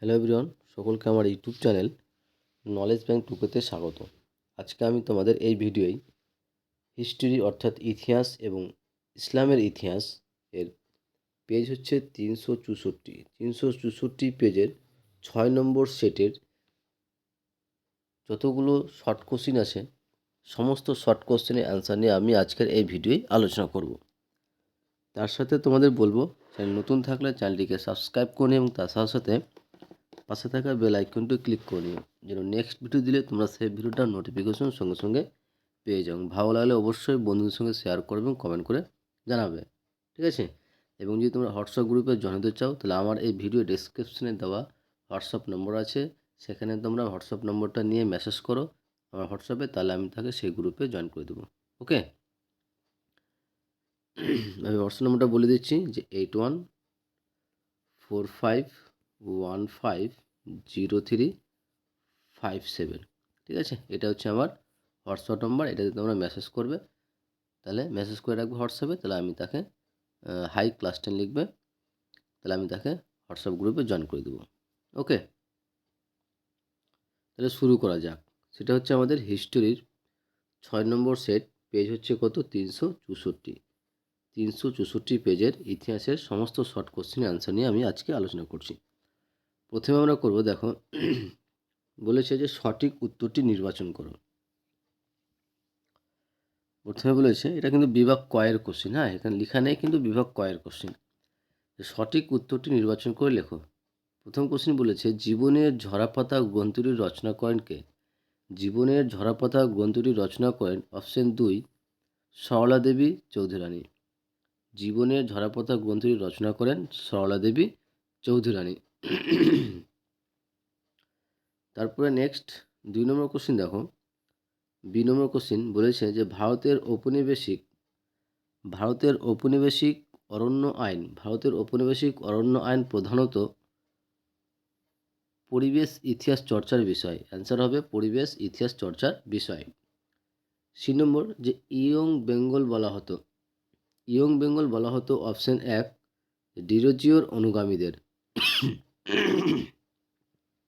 Hello everyone, সকলকে আমার YouTube channel knowledge bank টুকুতে স্বাগত। আজকে আমি তোমাদের এই ভিডিওয় হিস্ট্রি অর্থাৎ ইতিহাস এবং ইসলামের ইতিহাস এর পেজ হচ্ছে 364 পেজের 6 নম্বর সেটের যতগুলো শর্ট কোশ্চিন আছে সমস্ত শর্ট কোশ্চেনের অ্যান্সার নিয়ে আমি আজকের এই ভিডিওয় আলোচনা করব। তার সাথে তোমাদের বলবো, চ্যানেল নতুন থাকলে চ্যানেলটিকে সাবস্ক্রাইব করে নিও এবং তার সাথে সাথে পাশে থাকা বেল আইকনটি ক্লিক করে নিও, যেন নেক্সট ভিডিও দিলে তোমরা সেই ভিডিওটার নোটিফিকেশন সঙ্গে সঙ্গে পেয়ে যাও। ভালো লাগলে অবশ্যই বন্ধুদের সঙ্গে শেয়ার করবে এবং কমেন্ট করে জানাবে, ঠিক আছে? এবং যদি তোমরা হোয়াটসঅ্যাপ গ্রুপে জয়েন হতে চাও তাহলে আমার এই ভিডিও ডেসক্রিপশনে দেওয়া হোয়াটসঅ্যাপ নম্বর আছে, সেখানে তোমরা হোয়াটসঅ্যাপ নম্বরটা নিয়ে মেসেজ করো আমার হোয়াটসঅ্যাপে, তাহলে আমি তাকে সেই গ্রুপে জয়েন করে দেবো। ওকে, আমি হোয়াটসঅ্যাপ নম্বরটা বলে দিচ্ছি যে 8145150357, ঠিক আছে? এটা হচ্ছে আমার হোয়াটসঅ্যাপ নম্বর, এটাতে তোমরা মেসেজ করবে, তাহলে মেসেজ করে রাখবে হোয়াটসঅ্যাপে, তাহলে আমি তাকে হাই ক্লাস 10 লিখবে, তাহলে আমি তাকে হোয়াটসঅ্যাপ গ্রুপে জয়েন করে দেবো। ওকে, তাহলে শুরু করা যাক। সেটা হচ্ছে আমাদের হিস্টোরির 6 নম্বর সেট, পেজ হচ্ছে কত? 364 পেজের ইতিহাসের সমস্ত শর্ট কোশ্চেনের অ্যান্সার নিয়ে আমি আজকে আলোচনা করছি। প্রথমে আমরা করব, দেখো বলেছে যে সঠিক উত্তরটি নির্বাচন করো। প্রথমে বলেছে, এটা কিন্তু বিভাগ কয়ের কোশ্চেন, হ্যাঁ, এখানে লেখা নেই কিন্তু বিভাগ কয়ের কোশ্চেন। সঠিক উত্তরটি নির্বাচন করে লেখো। প্রথম কোশ্চেন বলেছে, জীবনের ঝরাপাতা গ্রন্থটি রচনা করেন কে? জীবনের ঝরাপাতা গ্রন্থটি রচনা করেন অপশন 2 সরলা দেবী চৌধুরানী। জীবনের ঝরাপাতা গ্রন্থটি রচনা করেন সরলা দেবী চৌধুরানী। তারপরে নেক্সট 2 নম্বর কোশ্চেন দেখো, বি নম্বর কোশ্চেন বলেছে যে ভারতের ঔপনিবেশিক অরণ্য আইন প্রধানত পরিবেশ ইতিহাস চর্চার বিষয়। অ্যান্সার হবে পরিবেশ ইতিহাস চর্চার বিষয়। সি নম্বর, যে ইয়ং বেঙ্গল বলা হতো অপশন 1 ডিরোজিওর অনুগামীদের।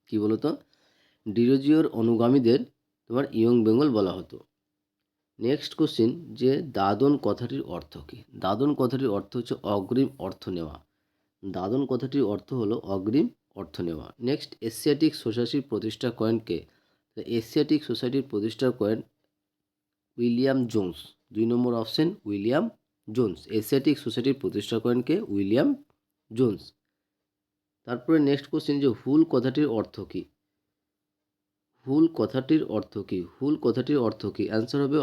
কি বলতো? ডিরোজিওর অনুগামীদের তোমার ইয়ং বেঙ্গল বলা হতো। নেক্সট কোশ্চিন, যে দাদন কথাটির অর্থ কী? দাদন কথাটির অর্থ হচ্ছে অগ্রিম অর্থ নেওয়া। দাদন কথাটির অর্থ হলো অগ্রিম অর্থ নেওয়া। নেক্সট, এশিয়াটিক সোসাইটির প্রতিষ্ঠা করেন কে? এশিয়াটিক সোসাইটির প্রতিষ্ঠা করেন উইলিয়াম জোন্স। 2 নম্বর অপশন উইলিয়াম জোন্স। এশিয়াটিক সোসাইটির প্রতিষ্ঠা করেন কে? William Jones. তারপরে নেক্সট কোশ্চিন, যে হুল কথাটির অর্থ কী? হুল কথাটির অর্থ কী? হুল কথাটির অর্থ কী? অ্যান্সার হবে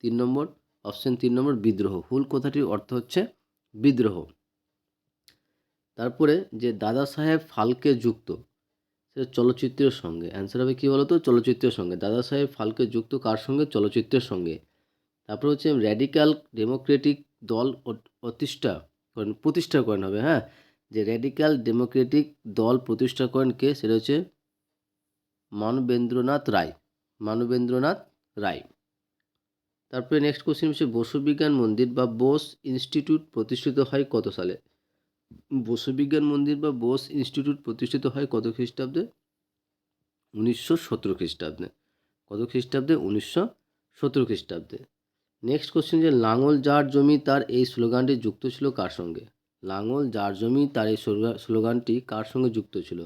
3 নম্বর অপশন 3 নম্বর বিদ্রোহ। হুল কথাটির অর্থ হচ্ছে বিদ্রোহ। তারপরে যে দাদা সাহেব ফালকে যুক্ত সেটা চলচ্চিত্রের সঙ্গে। অ্যান্সার হবে কী বলতো? চলচ্চিত্রের সঙ্গে। দাদা সাহেব ফালকে যুক্ত কার সঙ্গে? চলচ্চিত্রের সঙ্গে। তারপর হচ্ছে র্যাডিক্যাল ডেমোক্রেটিক দল প্রতিষ্ঠা করেন হবে, হ্যাঁ, যে র্যাডিক্যাল ডেমোক্রেটিক দল প্রতিষ্ঠা করেন কে? সেটা হচ্ছে মানবেন্দ্রনাথ রায়। তারপরে নেক্সট কোশ্চেন হচ্ছে বসু বিজ্ঞান মন্দির বা বোস ইনস্টিটিউট প্রতিষ্ঠিত হয় কত সালে? বসু বিজ্ঞান মন্দির বা বোস ইনস্টিটিউট প্রতিষ্ঠিত হয় কত খ্রিস্টাব্দে? 1917 খ্রিস্টাব্দে। কত খ্রিস্টাব্দে? 1917 খ্রিস্টাব্দে। নেক্সট কোশ্চেন, যে লাঙল যার জমি তার এই স্লোগানটি যুক্ত ছিল কার সঙ্গে? লাঙল যার জমি তার এই স্লোগানটি কার সঙ্গে যুক্ত ছিল?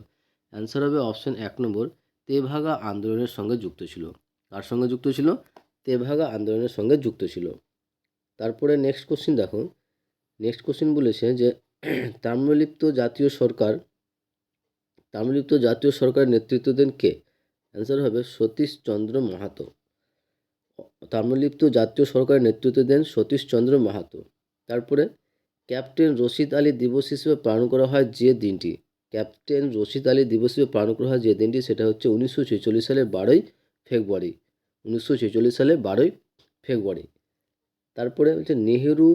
অ্যান্সার হবে অপশন 1 নম্বর তেভাগা আন্দোলনের সঙ্গে যুক্ত ছিল। কার সঙ্গে যুক্ত ছিল? তেভাগা আন্দোলনের সঙ্গে যুক্ত ছিল। তারপরে নেক্সট কোশ্চেন দেখো, নেক্সট কোশ্চেন বলেছে যে তাম্রলিপ্ত জাতীয় সরকারের নেতৃত্ব দেন কে? অ্যান্সার হবে সতীশচন্দ্র মাহাতো। তাম্রলিপ্ত জাতীয় সরকারের নেতৃত্ব দেন সতীশচন্দ্র মাহাতো। তারপরে ক্যাপ্টেন রশিদ আলী দিবস হিসেবে পালন করা হয় যে দিনটি। ক্যাপ্টেন রশিদ আলী দিবস হিসেবে পালন করা হয় যে দিনটি, সেটা হচ্ছে 1946 সালের 12ই ফেব্রুয়ারি। 1946 সালের 12ই ফেব্রুয়ারি। তারপরে হচ্ছে নেহেরু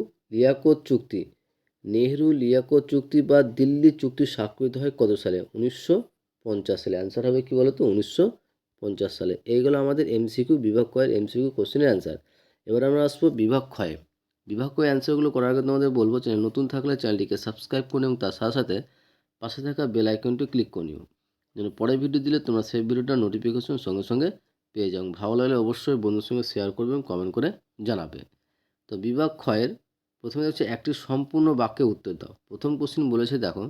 লিয়াকত চুক্তি বা দিল্লি চুক্তি স্বাক্ষরিত হয় কত সালে? 1950 সালে। অ্যান্সার হবে কি বলতো? 1950 সালে। এইগুলো আমাদের এমসিকিউ বিভাগ কয়ের এমসিকিউ কোশ্চেনের অ্যান্সার। এবার আমরা আসবো বিভাগ ক্ষয়ে। বিভাগ ক্ষয়ে অ্যান্সারগুলো করার আগে তোমাদের বলবো, চ্যানেল নতুন থাকলে চ্যানেলটিকে সাবস্ক্রাইব করে এবং তার সাথে সাথে পাশে থাকা বেল আইকনটি ক্লিক করে নিও, যেন পরের ভিডিও দিলে তোমরা সেই ভিডিওটার নোটিফিকেশন সঙ্গে সঙ্গে পেয়ে যাও। ভালো লাগলে অবশ্যই বন্ধুর সঙ্গে শেয়ার করবে এবং কমেন্ট করে জানাবে। তো বিভাগ ক্ষয়ের প্রথমে হচ্ছে একটি সম্পূর্ণ বাক্যে উত্তর দাও। প্রথম কোশ্চিন বলেছে দেখো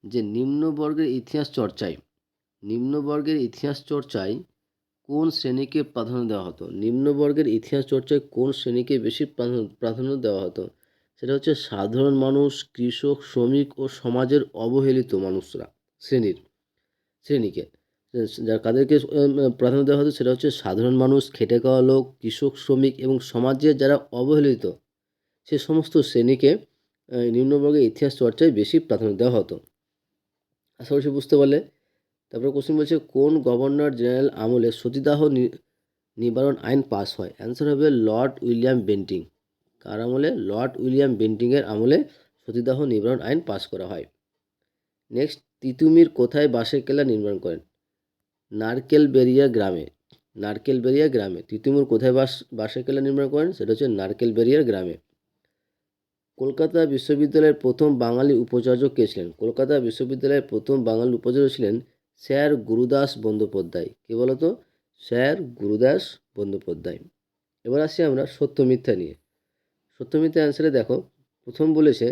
যে নিম্নবর্গের ইতিহাস চর্চায় কোন শ্রেণীকে প্রাধান্য দেওয়া হতো? নিম্নবর্গের ইতিহাস চর্চায় কোন শ্রেণীকে বেশি প্রাধান্য দেওয়া হতো? সেটা হচ্ছে সাধারণ মানুষ, কৃষক, শ্রমিক ও সমাজের অবহেলিত মানুষরা শ্রেণীকে কাদেরকে প্রাধান্য দেওয়া হতো সেটা হচ্ছে সাধারণ মানুষ, খেটে খাওয়া লোক, কৃষক, শ্রমিক এবং সমাজের যারা অবহেলিত সে সমস্ত শ্রেণীকে নিম্নবর্গের ইতিহাস চর্চায় বেশি প্রাধান্য দেওয়া হতো। আশা করছি বুঝতে পারলে। তারপরে কোশ্চেন বলছে কোন গভর্নর জেনারেল আমলে সতীদাহ নিবারণ আইন পাস হয়? অ্যান্সার হবে লর্ড উইলিয়াম বেন্টিং। কার আমলে? লর্ড উইলিয়াম বেন্টিংয়ের আমলে সতীদাহ নিবারণ আইন পাস করা হয়। নেক্সট, তিতুমির কোথায় বাঁশের কেল্লা নির্মাণ করেন? নারকেলবেড়িয়া গ্রামে। তিতুমির কোথায় বাঁশের কেল্লা নির্মাণ করেন? সেটা হচ্ছে নারকেলবেড়িয়ার গ্রামে। কলকাতা বিশ্ববিদ্যালয়ের প্রথম বাঙালি উপাচার্য কে ছিলেন? কলকাতা বিশ্ববিদ্যালয়ের প্রথম বাঙালি উপাচার্য ছিলেন স্যার গুরুদাস বন্দ্যোপাধ্যায়। কে বলতো? স্যার গুরুদাস বন্দ্যোপাধ্যায়। এবার আসছি আমরা সত্য মিথ্যা নিয়ে। সত্য মিথ্যা অ্যান্সারে দেখো, প্রথম বলেছে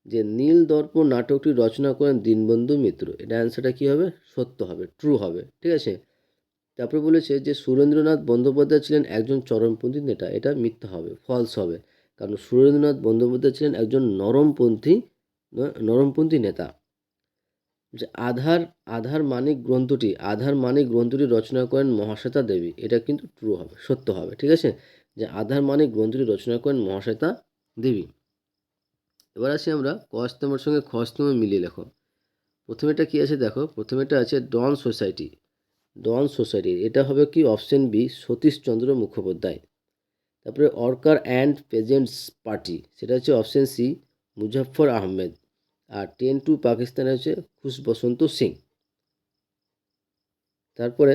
যে নীল দর্পণ নাটকটি রচনা করেন দীনবন্ধু মিত্র। এটা অ্যান্সারটা কী হবে? সত্য হবে, ট্রু হবে, ঠিক আছে। তারপরে বলেছে যে সুরেন্দ্রনাথ বন্দ্যোপাধ্যায় ছিলেন একজন চরমপন্থী নেতা। এটা মিথ্যা হবে, ফলস হবে, কারণ সুরেন্দ্রনাথ বন্দ্যোপাধ্যায় ছিলেন একজন নরমপন্থী নেতা। যে আধার মানিক গ্রন্থটি রচনা করেন মহাশ্বেতা দেবী। এটা কিন্তু ট্রু হবে, সত্য হবে, ঠিক আছে। যে আধার মানিক গ্রন্থটি রচনা করেন মহাশ্বেতা দেবী। এবার আসি আমরা ক স্তম্ভের সঙ্গে খ স্তম্ভ মিলিয়ে লেখো। প্রথমেটা কি আছে দেখো, প্রথমেটা আছে ডন সোসাইটি। এটা হবে কি? Option B, Satishchandra Mukhopadhyay. তারপরে ওয়ার্কার অ্যান্ড পেজেন্টস পার্টি, সেটা হচ্ছে অপশন সি, মুজাফফর আহমেদ। আর 10 টু পাকিস্তানে হচ্ছে খুশবসন্ত সিং। তারপরে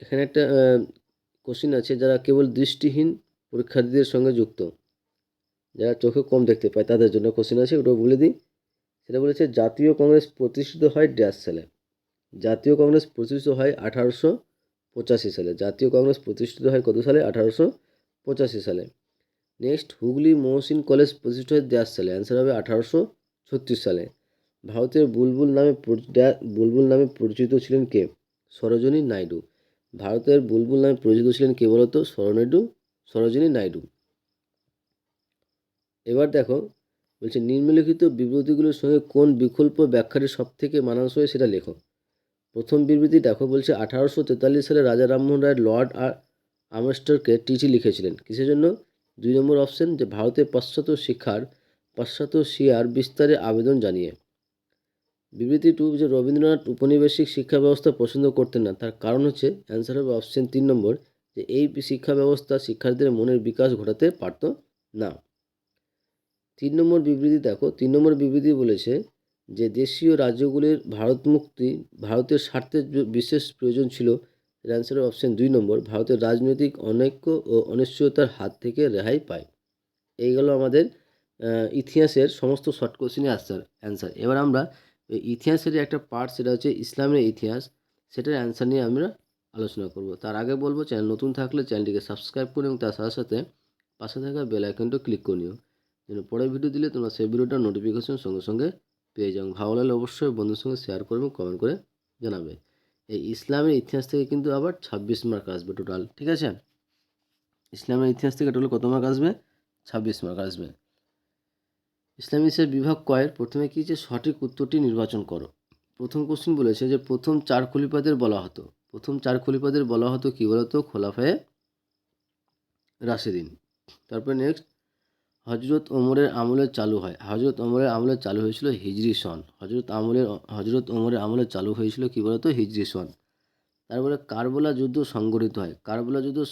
এখানে একটা কোশ্চিন আছে, যারা কেবল দৃষ্টিহীন পরীক্ষার্থীদের সঙ্গে যুক্ত, যারা চোখে কম দেখতে পায় তাদের জন্য কোশ্চিন আছে, ওটাও বলে দিই। সেটা বলেছে জাতীয় কংগ্রেস প্রতিষ্ঠিত হয় ড্যাশ সালে? জাতীয় কংগ্রেস প্রতিষ্ঠিত হয় 1885 সালে। জাতীয় কংগ্রেস প্রতিষ্ঠিত হয় কত সালে? 1885 সালে। নেক্সট, হুগলি মহসিন কলেজ প্রতিষ্ঠিত হয় ড্যাশ সালে? অ্যান্সার হবে 1836 সালে। ভারতের বুলবুল নামে পরিচিত ছিলেন কে? সরোজিনী নাইডু। ভারতের বুলবুল নামে পরিচিত ছিলেন কে বলতো? সরোজিনী নাইডু। এবার দেখো বলছে নিম্নলিখিত বিবৃতিগুলোর সঙ্গে কোন বিকল্প ব্যাখ্যাটি সব থেকে মানানসই সেটা লেখো। প্রথম বিবৃতি দেখো, বলছে 1843 সালে রাজা রামমোহন রায় লর্ড আমস্টারকে চিঠি লিখেছিলেন। কিসের জন্য? 2 নম্বর অপশন, যে ভারতের পাশ্চাত্য শিয়ার বিস্তারে আবেদন জানিয়ে। বিবৃতি 2, যে রবীন্দ্রনাথ উপনিবেশিক শিক্ষা ব্যবস্থা পছন্দ করতেন না। তার কারণ হচ্ছে অ্যান্সার হবে অপশন 3 নম্বর, যে এই শিক্ষা ব্যবস্থা শিক্ষার্থীদের মনের বিকাশ ঘটাতে পারত না। 3 নম্বর বিবৃতি দেখো, 3 নম্বর বিবৃতি বলেছে যে দেশীয় রাজ্যগুলির ভারতের স্বার্থের বিশেষ প্রয়োজন ছিল। এর অ্যান্সার অপশন 2 নম্বর, ভারতের রাজনৈতিক অনৈক্য ও অনিশ্চয়তার হাত থেকে রেহাই পায়। এই গেল আমাদের ইতিহাসের সমস্ত শর্ট কোশ্চেনের অ্যান্সার। এবার আমরা ইতিহাসের একটা পার্ট, সেটা হচ্ছে ইসলামের ইতিহাস, সেটার অ্যান্সার নিয়ে আমরা আলোচনা করব। তার আগে বলবো, চ্যানেল নতুন থাকলে চ্যানেলটিকে সাবস্ক্রাইব করুন এবং তার সাথে সাথে পাশে থাকা বেল আইকনটা ক্লিক করে নিও, যেন পরের ভিডিও দিলে তোমরা সেই ভিডিওটার নোটিফিকেশন সঙ্গে সঙ্গে পেয়ে যাও। ভালো লাগলে অবশ্যই বন্ধুর সঙ্গে শেয়ার করবে, কমেন্ট করে জানাবে। এই ইসলামের ইতিহাস থেকে কিন্তু আবার 26 মার্ক আসবে টোটাল, ঠিক আছে। ইসলামের ইতিহাস থেকে টোটাল কত মার্ক আসবে? 26 মার্ক আসবে। ইসলামী ইতিহাসের বিভাগ কয়ের প্রথমে কি, যে সঠিক উত্তরটি নির্বাচন করো। প্রথম কোশ্চিন বলেছে যে প্রথম 4 খলিফাদের বলা হতো কি বলতো? খোলাফায়ে রাশেদিন। তারপরে নেক্সট, হজরত ওমরের আমলে চালু হয়েছিল হিজরি সন। হজরত ওমরের আমলে চালু হয়েছিল কি বলতো? হিজরি সন। তারপরে কারবালা যুদ্ধ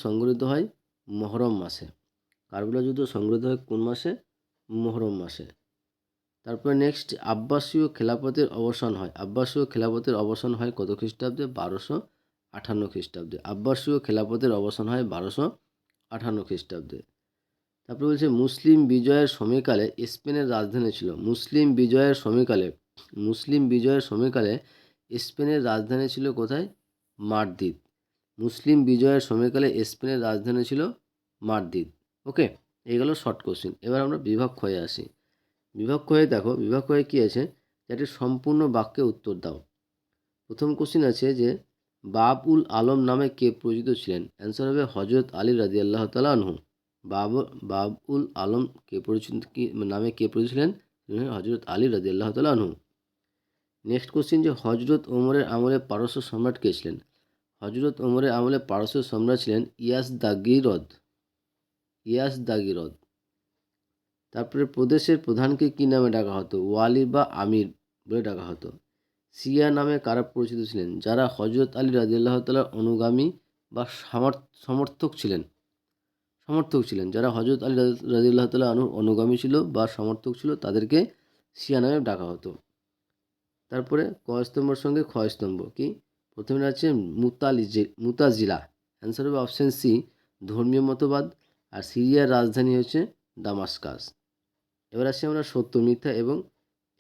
সংঘটিত হয় মুহররম মাসে। কোন মাসে? মুহররম মাসে। তারপরে নেক্সট, আব্বাসীয় খেলাফতের অবসান হয় কত খ্রিস্টাব্দে? 1258 খ্রিস্টাব্দে। আব্বাসীয় খেলাফতের অবসান হয় 1258 খ্রিস্টাব্দে। তারপরে বলছে মুসলিম বিজয়ের সময়কালে স্পেনের রাজধানী ছিল। মুসলিম বিজয়ের সময়কালে মুসলিম বিজয়ের সময়কালে স্পেনের রাজধানী ছিল কোথায়? মাদ্রিদ। মুসলিম বিজয়ের সময়কালে স্পেনের রাজধানী ছিল মাদ্রিদ। ওকে, এই গেল শর্ট কোশ্চেন। এবার আমরা বিভাগ ক্ষয়ে আসি। বিভাগ ক্ষয়ে দেখো, বিভাগ ক্ষয়ে কী আছে, একটি সম্পূর্ণ বাক্যে উত্তর দাও। প্রথম কোশ্চেন আছে যে বাব উল আলম নামে কে পরিচিত ছিলেন? অ্যান্সার হবে হজরত আলী রাদিয়াল্লাহু তাআলা আনহু। বাব উল আলম কে পরিচিত নামে কে পরিচিত ছিলেন? হজরত আলী রাদিয়াল্লাহু তাআলা আনহু। নেক্সট কোশ্চেন যে হজরত ওমরের আমলে পারস্য সম্রাট কে ছিলেন? হজরত ওমরের আমলে পারস্য সম্রাট ছিলেন ইয়াজদাগিরদ। তারপরে প্রদেশের প্রধানকে কী নামে ডাকা হতো? ওয়ালি বা আমির বলে ডাকা হতো। শিয়া নামে কারা পরিচিত ছিলেন? যারা হজরত আলী রাদিয়াল্লাহু তাআলার অনুগামী বা সমর্থক ছিলেন। যারা হজরত আলী রাদিয়াল্লাহু তাআলা আনহুর অনুগামী ছিল বা সমর্থক ছিল তাদেরকে শিয়া নামে ডাকা হতো। তারপরে ক স্তম্ভের সঙ্গে খ স্তম্ভ কি? প্রথমে আছে মুতাজিলা। অ্যান্সার হবে অপশান সি, ধর্মীয় মতবাদ। আর সিরিয়ার রাজধানী হচ্ছে দামাস্কাস। এবার আসছি আমরা সত্য মিথ্যা এবং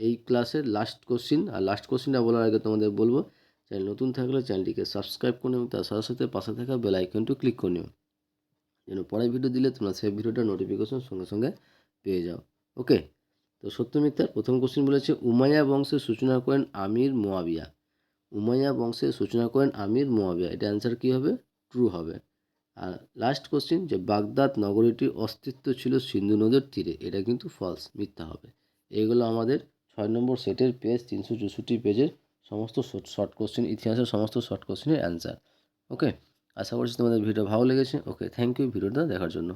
এই ক্লাসের লাস্ট কোশ্চিন। আর লাস্ট কোশ্চিনটা বলার আগে তোমাদের বলবো, চ্যানেল নতুন থাকলে চ্যানেলটিকে সাবস্ক্রাইব করে এবং তার সাথে সাথে পাশে থাকা বেল আইকনটি ক্লিক করে নিও, যেন পরের ভিডিও দিলে তোমরা সেই ভিডিওটার নোটিফিকেশন সঙ্গে সঙ্গে পেয়ে যাও। ওকে, তো সত্য মিথ্যার প্রথম কোশ্চিন বলেছে উমাইয়া বংশের সূচনা করেন আমির মুয়াবিয়া। উমাইয়া বংশের সূচনা করেন আমির মুয়াবিয়া, এটা অ্যান্সার কী হবে? ট্রু হবে। আর লাস্ট কোশ্চিন যে বাগদাদ নগরীটির অস্তিত্ব ছিল সিন্ধু নদের তীরে, এটা কিন্তু ফলস, মিথ্যা হবে। এগুলো আমাদের 6 নম্বর সেটের পেজ 364 পেজের সমস্ত শর্ট কোশ্চেন, ইতিহাসের সমস্ত শর্ট কোশ্চেনের অ্যান্সার। ওকে, আশা করছি তোমাদের ভিডিও ভালো লেগেছে। ওকে, থ্যাংক ইউ ভিডিওটা দেখার জন্য।